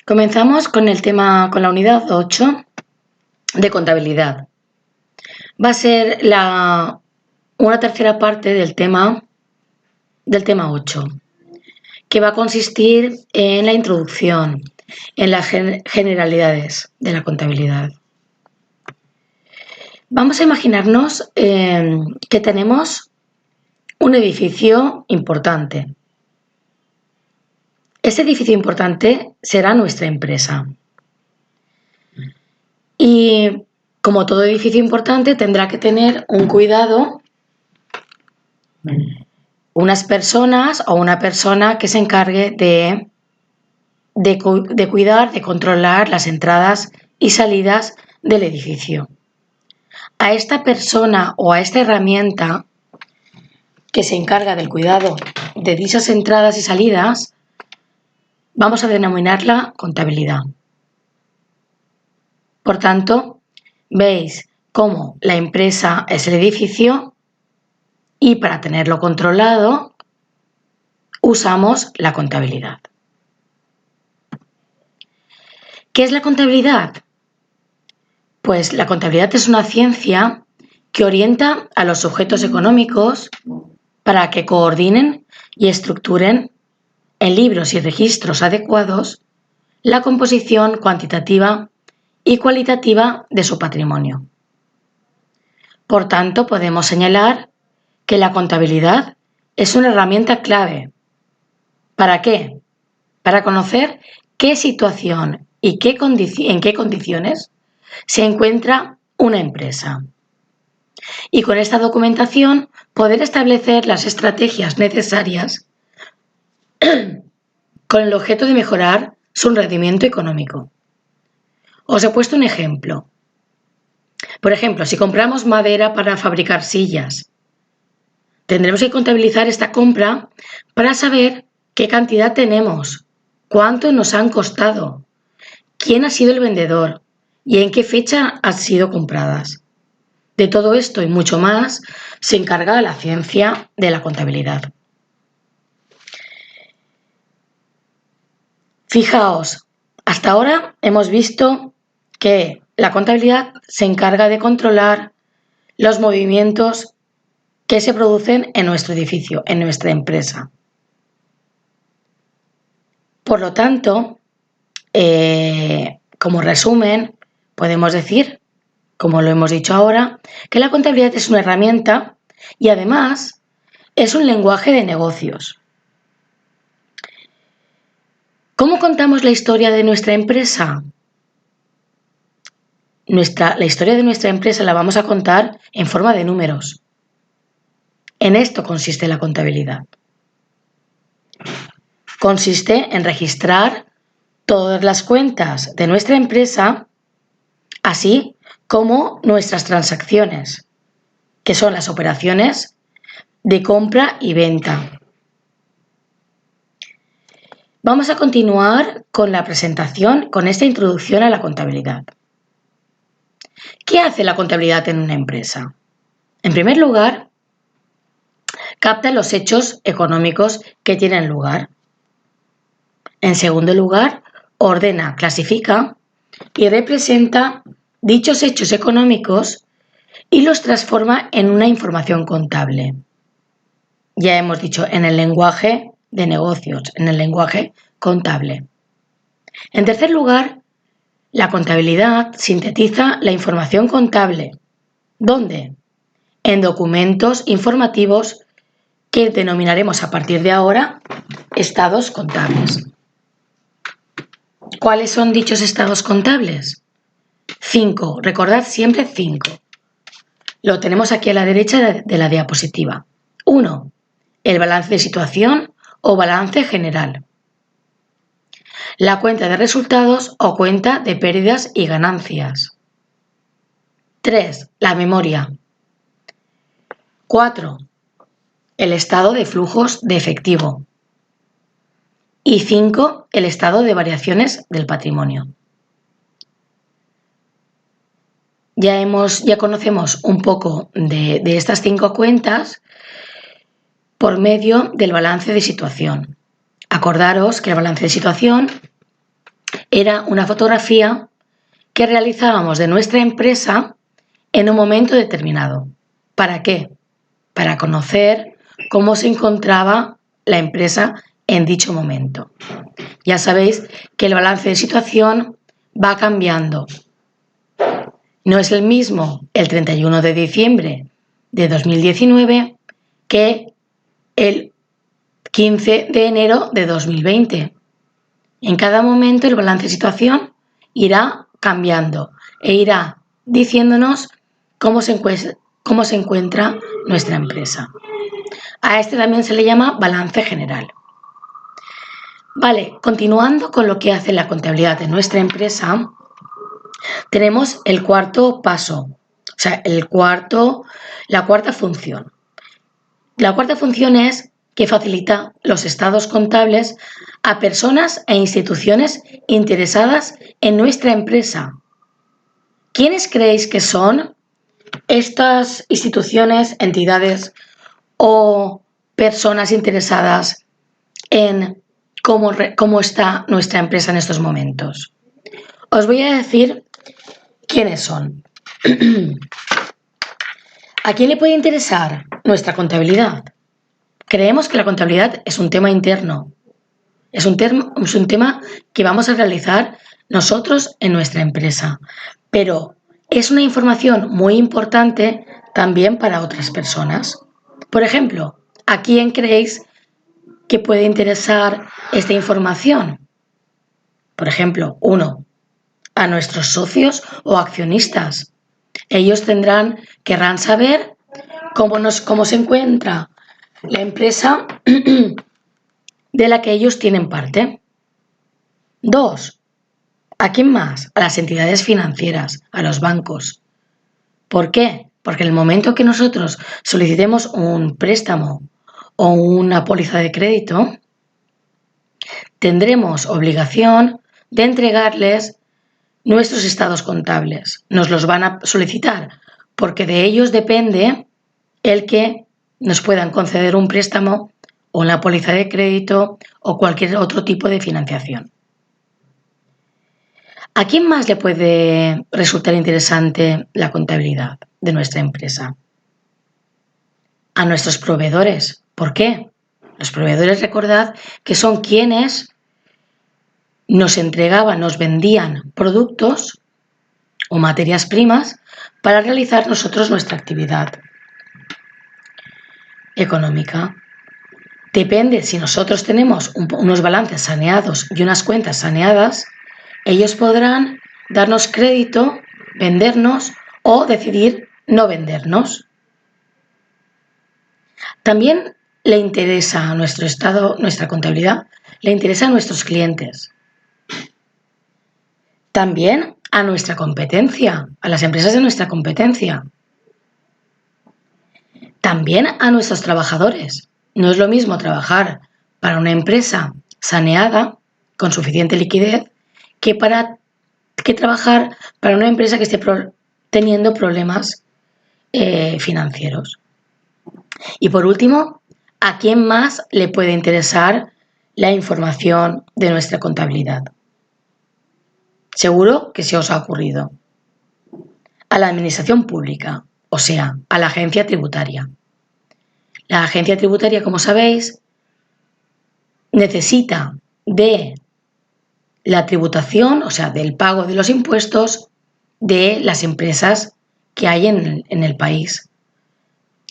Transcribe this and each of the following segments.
Comenzamos con con la unidad 8 de contabilidad. Va a ser una tercera parte del tema 8, que va a consistir en la introducción, en las generalidades de la contabilidad. Vamos a imaginarnos que tenemos un edificio importante. Ese edificio importante será nuestra empresa. Y como todo edificio importante tendrá que tener un cuidado, unas personas o una persona que se encargue de cuidar, de controlar las entradas y salidas del edificio. A esta persona o a esta herramienta que se encarga del cuidado de dichas entradas y salidas, vamos a denominarla contabilidad. Por tanto, veis cómo la empresa es el edificio y para tenerlo controlado usamos la contabilidad. ¿Qué es la contabilidad? Pues la contabilidad es una ciencia que orienta a los sujetos económicos para que coordinen y estructuren en libros y registros adecuados la composición cuantitativa y cualitativa de su patrimonio. Por tanto, podemos señalar que la contabilidad es una herramienta clave. ¿Para qué? Para conocer qué situación y en qué condiciones se encuentra una empresa. Y con esta documentación poder establecer las estrategias necesarias con el objeto de mejorar su rendimiento económico. Os he puesto un ejemplo. Por ejemplo, si compramos madera para fabricar sillas, tendremos que contabilizar esta compra para saber qué cantidad tenemos, cuánto nos han costado, quién ha sido el vendedor y en qué fecha han sido compradas. De todo esto y mucho más se encarga la ciencia de la contabilidad. Fijaos, hasta ahora hemos visto que la contabilidad se encarga de controlar los movimientos que se producen en nuestro edificio, en nuestra empresa. Por lo tanto, como resumen, podemos decir, como lo hemos dicho ahora, que la contabilidad es una herramienta y además es un lenguaje de negocios. ¿Cómo contamos la historia de nuestra empresa? La historia de nuestra empresa la vamos a contar en forma de números. En esto consiste la contabilidad. Consiste en registrar todas las cuentas de nuestra empresa, así como nuestras transacciones, que son las operaciones de compra y venta. Vamos a continuar con la presentación, con esta introducción a la contabilidad. ¿Qué hace la contabilidad en una empresa? En primer lugar, capta los hechos económicos que tienen lugar. En segundo lugar, ordena, clasifica y representa dichos hechos económicos y los transforma en una información contable. Ya hemos dicho, en el lenguaje de negocios, en el lenguaje contable. En tercer lugar, la contabilidad sintetiza la información contable. ¿Dónde? En documentos informativos que denominaremos a partir de ahora estados contables. ¿Cuáles son dichos estados contables? 5. Recordad siempre 5. Lo tenemos aquí a la derecha de la diapositiva. 1. El balance de situación o balance general. La cuenta de resultados o cuenta de pérdidas y ganancias. 3. La memoria. 4. El estado de flujos de efectivo. Y 5. El estado de variaciones del patrimonio. Ya conocemos un poco de estas 5 cuentas por medio del balance de situación. Acordaros que el balance de situación Era una fotografía que realizábamos de nuestra empresa en un momento determinado. ¿Para qué? Para conocer cómo se encontraba la empresa en dicho momento. Ya sabéis que el balance de situación va cambiando. No es el mismo el 31 de diciembre de 2019 que el 15 de enero de 2020. En cada momento el balance de situación irá cambiando e irá diciéndonos cómo se encuentra nuestra empresa. A este también se le llama balance general. Vale, continuando con lo que hace la contabilidad de nuestra empresa, tenemos el cuarto paso, o sea, la cuarta función. La cuarta función es que facilita los estados contables a personas e instituciones interesadas en nuestra empresa. ¿Quiénes creéis que son estas instituciones, entidades o personas interesadas en cómo está nuestra empresa en estos momentos? Os voy a decir quiénes son. ¿A quién le puede interesar nuestra contabilidad? Creemos que la contabilidad es un tema interno, es un tema que vamos a realizar nosotros en nuestra empresa, pero es una información muy importante también para otras personas. Por ejemplo, ¿a quién creéis que puede interesar esta información? Por ejemplo, 1. A nuestros socios o accionistas. Ellos querrán saber cómo se encuentra la empresa de la que ellos tienen parte. 2. ¿A quién más? A las entidades financieras, a los bancos. ¿Por qué? Porque en el momento que nosotros solicitemos un préstamo o una póliza de crédito, tendremos obligación de entregarles nuestros estados contables. Nos los van a solicitar porque de ellos depende el que nos puedan conceder un préstamo o una póliza de crédito o cualquier otro tipo de financiación. ¿A quién más le puede resultar interesante la contabilidad de nuestra empresa? A nuestros proveedores. ¿Por qué? Los proveedores, recordad que son quienes nos entregaban, nos vendían productos o materias primas para realizar nosotros nuestra actividad económica. Depende, si nosotros tenemos unos balances saneados y unas cuentas saneadas, ellos podrán darnos crédito, vendernos o decidir no vendernos. También le interesa a nuestro estado, nuestra contabilidad, le interesa a nuestros clientes. También a nuestra competencia, a las empresas de nuestra competencia. También a nuestros trabajadores. No es lo mismo trabajar para una empresa saneada, con suficiente liquidez, que trabajar para una empresa que esté teniendo problemas financieros. Y por último, ¿a quién más le puede interesar la información de nuestra contabilidad? Seguro que se os ha ocurrido. A la administración pública, o sea, a la agencia tributaria. La agencia tributaria, como sabéis, necesita de la tributación, o sea, del pago de los impuestos de las empresas que hay en el país.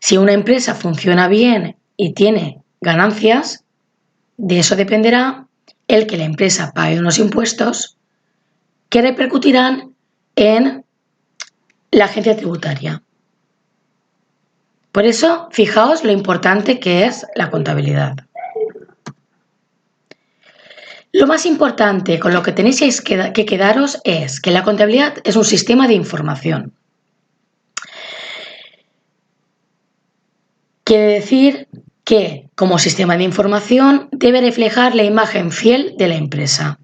Si una empresa funciona bien y tiene ganancias, de eso dependerá el que la empresa pague unos impuestos que repercutirán en la agencia tributaria. Por eso, fijaos lo importante que es la contabilidad. Lo más importante con lo que tenéis que quedaros es que la contabilidad es un sistema de información. Quiere decir que, como sistema de información, debe reflejar la imagen fiel de la empresa.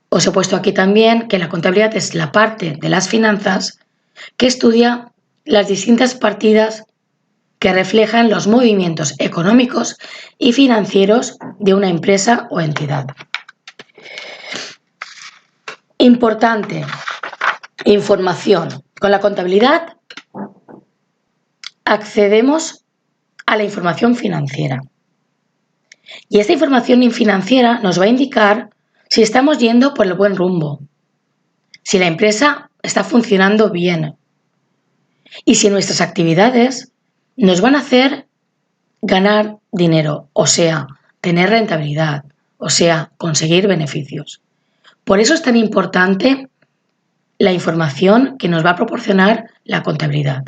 Os he puesto aquí también que la contabilidad es la parte de las finanzas que estudia las distintas partidas que reflejan los movimientos económicos y financieros de una empresa o entidad. Importante, información. Con la contabilidad accedemos a la información financiera. Y esta información financiera nos va a indicar si estamos yendo por el buen rumbo, si la empresa está funcionando bien y si nuestras actividades nos van a hacer ganar dinero, o sea, tener rentabilidad, o sea, conseguir beneficios. Por eso es tan importante la información que nos va a proporcionar la contabilidad.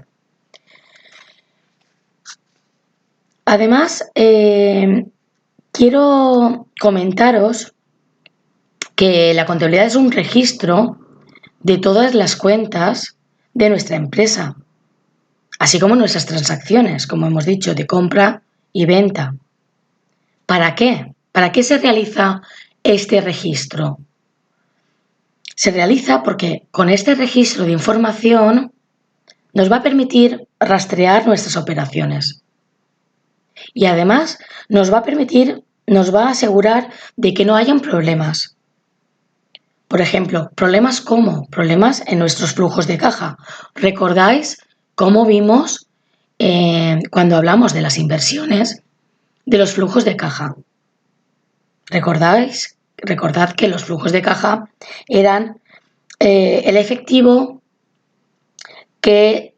Además, quiero comentaros que la contabilidad es un registro de todas las cuentas de nuestra empresa, así como nuestras transacciones, como hemos dicho, de compra y venta. ¿Para qué? ¿Para qué se realiza este registro? Se realiza porque con este registro de información nos va a permitir rastrear nuestras operaciones. Y además nos va a asegurar de que no hayan problemas. Por ejemplo, ¿problemas cómo? Problemas en nuestros flujos de caja. ¿Recordáis cómo vimos cuando hablamos de las inversiones de los flujos de caja? Recordad que los flujos de caja eran el efectivo que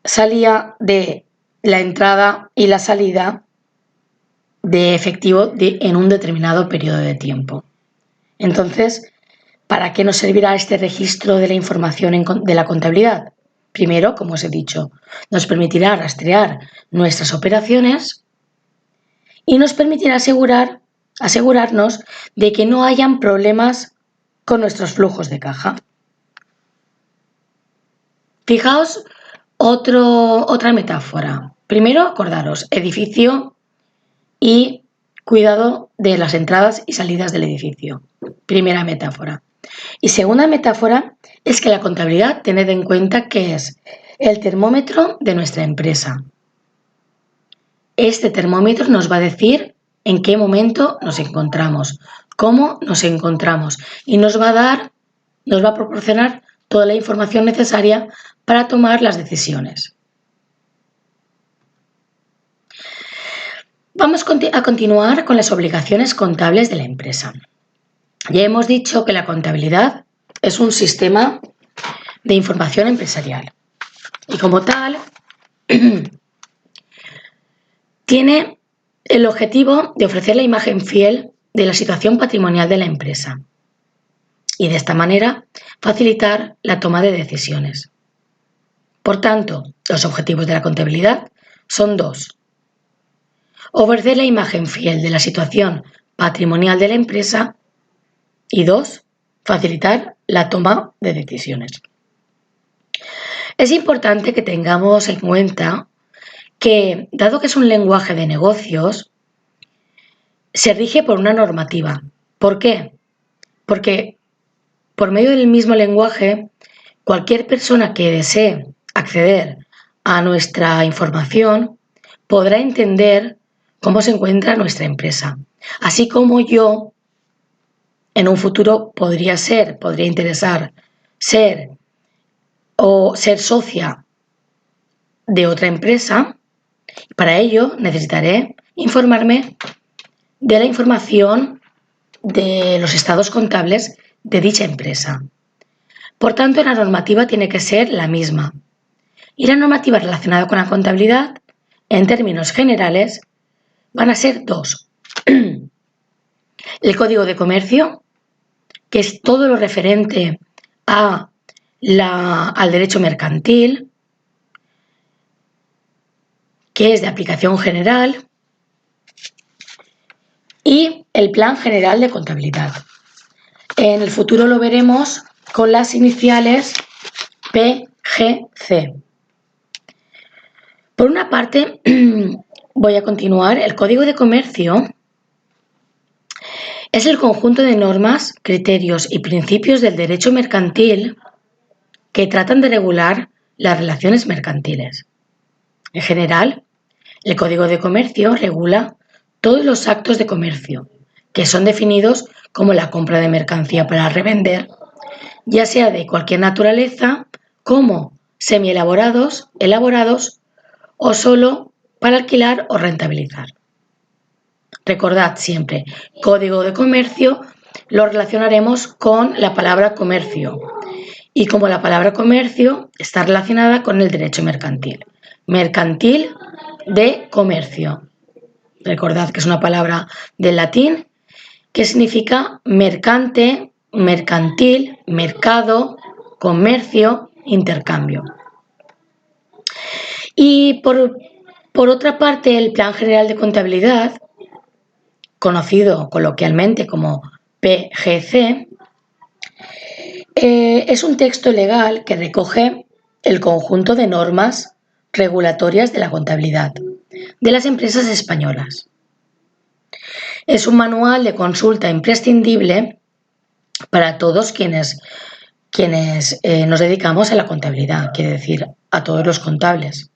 salía de la entrada y la salida de efectivo en un determinado periodo de tiempo. Entonces, ¿para qué nos servirá este registro de la información de la contabilidad? Primero, como os he dicho, nos permitirá rastrear nuestras operaciones y nos permitirá asegurarnos de que no hayan problemas con nuestros flujos de caja. Fijaos otra metáfora. Primero, acordaros, edificio y cuidado de las entradas y salidas del edificio. Primera metáfora. Y segunda metáfora es que la contabilidad, tened en cuenta que es el termómetro de nuestra empresa. Este termómetro nos va a decir en qué momento nos encontramos, cómo nos encontramos y nos va a proporcionar toda la información necesaria para tomar las decisiones. Vamos a continuar con las obligaciones contables de la empresa. Ya hemos dicho que la contabilidad es un sistema de información empresarial y como tal tiene el objetivo de ofrecer la imagen fiel de la situación patrimonial de la empresa y de esta manera facilitar la toma de decisiones. Por tanto, los objetivos de la contabilidad son dos: ofrecer la imagen fiel de la situación patrimonial de la empresa y dos, facilitar la toma de decisiones. Es importante que tengamos en cuenta que, dado que es un lenguaje de negocios, se rige por una normativa. ¿Por qué? Porque por medio del mismo lenguaje, cualquier persona que desee acceder a nuestra información podrá entender cómo se encuentra nuestra empresa. Así como yo, en un futuro podría interesar ser socia de otra empresa. Para ello necesitaré informarme de la información de los estados contables de dicha empresa. Por tanto, la normativa tiene que ser la misma. Y la normativa relacionada con la contabilidad, en términos generales, van a ser dos. El Código de Comercio, que es todo lo referente al derecho mercantil, que es de aplicación general, y el Plan General de Contabilidad. En el futuro lo veremos con las iniciales PGC. Por una parte, voy a continuar. El Código de Comercio es el conjunto de normas, criterios y principios del derecho mercantil que tratan de regular las relaciones mercantiles. En general, El Código de Comercio regula todos los actos de comercio, que son definidos como la compra de mercancía para revender, ya sea de cualquier naturaleza, como semielaborados, elaborados o solo para alquilar o rentabilizar. Recordad siempre, Código de Comercio lo relacionaremos con la palabra comercio y como la palabra comercio está relacionada con el derecho mercantil. Mercantil de comercio. Recordad que es una palabra del latín que significa mercante, mercantil, mercado, comercio, intercambio. Y por otra parte, el Plan General de Contabilidad, conocido coloquialmente como PGC, es un texto legal que recoge el conjunto de normas regulatorias de la contabilidad de las empresas españolas. Es un manual de consulta imprescindible para todos quienes nos dedicamos a la contabilidad, quiere decir, a todos los contables,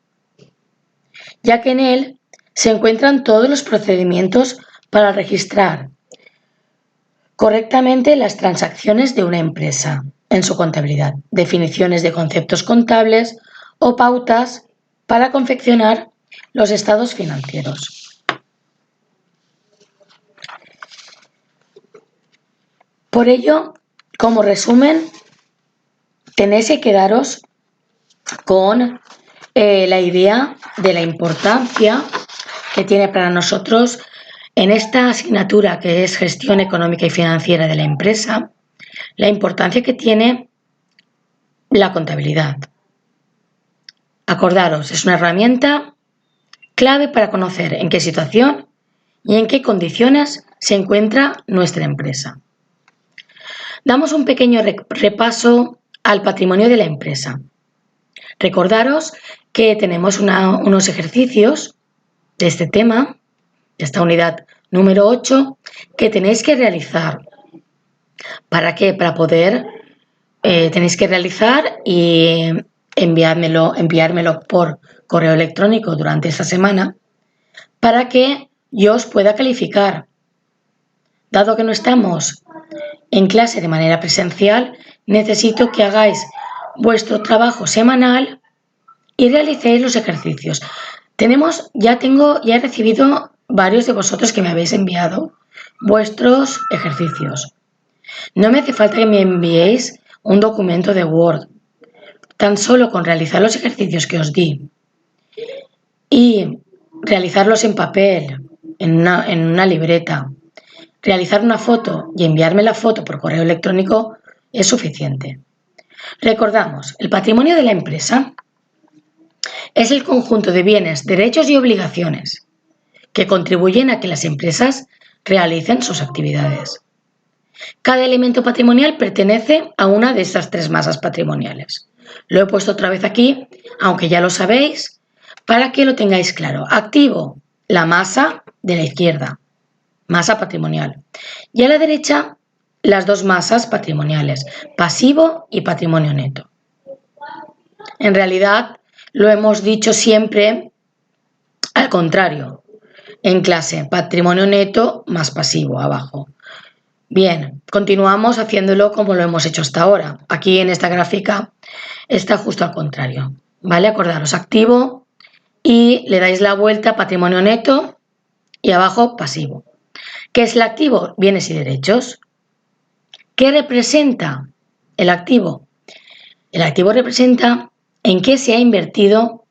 ya que en él se encuentran todos los procedimientos para registrar correctamente las transacciones de una empresa en su contabilidad, definiciones de conceptos contables o pautas para confeccionar los estados financieros. Por ello, como resumen, tenéis que quedaros con la idea de la importancia que tiene para nosotros en esta asignatura que es gestión económica y financiera de la empresa, la importancia que tiene la contabilidad. Acordaros, es una herramienta clave para conocer en qué situación y en qué condiciones se encuentra nuestra empresa. Damos un pequeño repaso al patrimonio de la empresa. Recordaros que tenemos unos ejercicios de este tema, de esta unidad número 8, que tenéis que realizar. ¿Para qué? Para poder, tenéis que realizar y enviármelo por correo electrónico durante esta semana para que yo os pueda calificar. Dado que no estamos en clase de manera presencial, necesito que hagáis vuestro trabajo semanal y realicéis los ejercicios. Ya he recibido varios de vosotros que me habéis enviado vuestros ejercicios. No me hace falta que me enviéis un documento de Word. Tan solo con realizar los ejercicios que os di y realizarlos en papel, en una libreta, realizar una foto y enviarme la foto por correo electrónico es suficiente. Recordamos, el patrimonio de la empresa es el conjunto de bienes, derechos y obligaciones que contribuyen a que las empresas realicen sus actividades. Cada elemento patrimonial pertenece a una de estas tres masas patrimoniales. Lo he puesto otra vez aquí, aunque ya lo sabéis, para que lo tengáis claro. Activo, la masa de la izquierda, masa patrimonial. Y a la derecha, las dos masas patrimoniales, pasivo y patrimonio neto. En realidad, lo hemos dicho siempre al contrario, en clase, patrimonio neto más pasivo, abajo. Bien, continuamos haciéndolo como lo hemos hecho hasta ahora. Aquí en esta gráfica está justo al contrario, ¿vale? Acordaros, activo y le dais la vuelta a patrimonio neto y abajo pasivo. ¿Qué es el activo? Bienes y derechos. ¿Qué representa el activo? El activo representa en qué se han invertido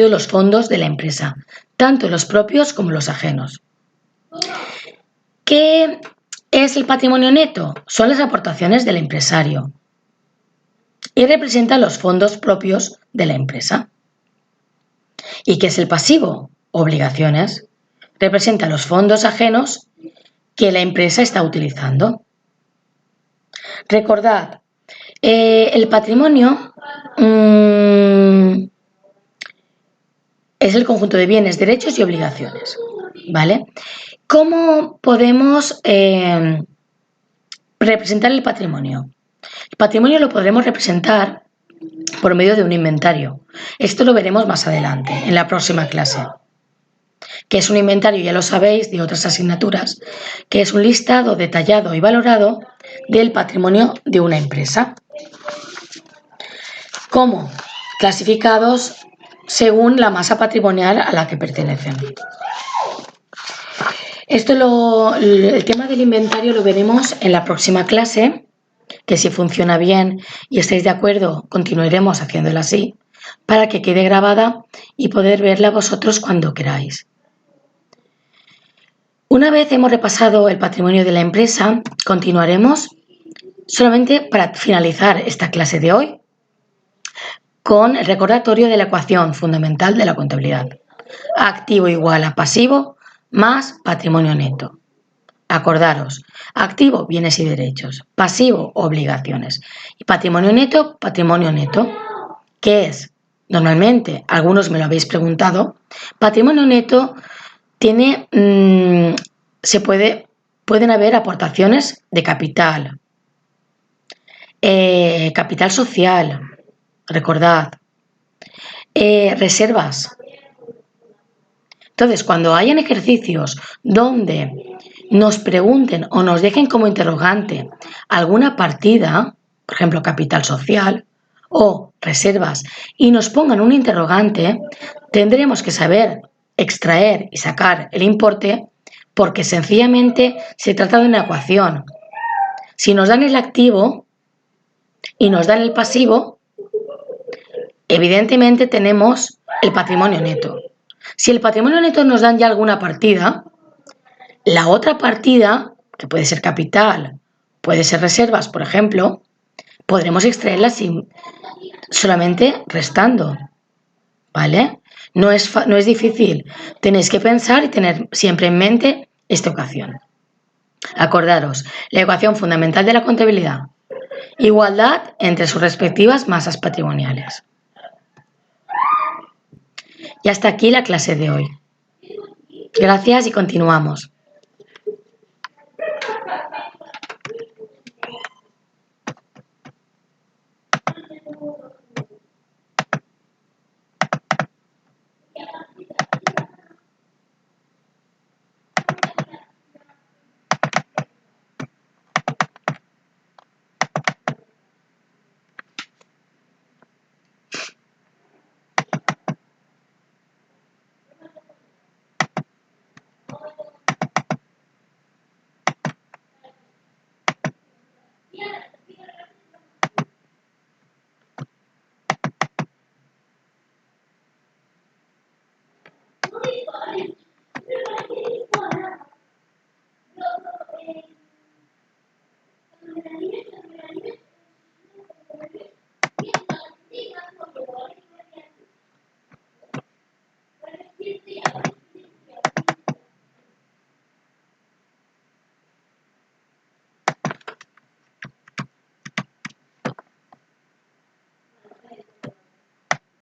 los fondos de la empresa, tanto los propios como los ajenos. ¿Qué es el patrimonio neto? Son las aportaciones del empresario y representa los fondos propios de la empresa. ¿Y qué es el pasivo? Obligaciones. Representa los fondos ajenos que la empresa está utilizando. Recordad, el patrimonio es el conjunto de bienes, derechos y obligaciones, ¿vale? ¿Cómo podemos representar el patrimonio? El patrimonio lo podremos representar por medio de un inventario. Esto lo veremos más adelante, en la próxima clase. Que es un inventario, ya lo sabéis, de otras asignaturas, que es un listado detallado y valorado del patrimonio de una empresa. ¿Cómo? Clasificados según la masa patrimonial a la que pertenecen. El tema del inventario lo veremos en la próxima clase, que si funciona bien y estáis de acuerdo, continuaremos haciéndola así, para que quede grabada y poder verla vosotros cuando queráis. Una vez hemos repasado el patrimonio de la empresa, continuaremos solamente para finalizar esta clase de hoy con el recordatorio de la ecuación fundamental de la contabilidad. Activo igual a pasivo más patrimonio neto. Acordaros, activo, bienes y derechos, pasivo, obligaciones, y patrimonio neto, ¿qué es? Normalmente, algunos me lo habéis preguntado, patrimonio neto tiene, pueden haber aportaciones de capital, capital social, recordad, reservas. Entonces, cuando hayan ejercicios donde nos pregunten o nos dejen como interrogante alguna partida, por ejemplo, capital social o reservas, y nos pongan un interrogante, tendremos que saber extraer y sacar el importe porque sencillamente se trata de una ecuación. Si nos dan el activo y nos dan el pasivo, evidentemente tenemos el patrimonio neto. Si el patrimonio neto nos dan ya alguna partida, la otra partida, que puede ser capital, puede ser reservas, por ejemplo, podremos extraerla solamente restando, ¿vale? No es difícil. Tenéis que pensar y tener siempre en mente esta ecuación. Acordaros, la ecuación fundamental de la contabilidad. Igualdad entre sus respectivas masas patrimoniales. Y hasta aquí la clase de hoy. Gracias y continuamos.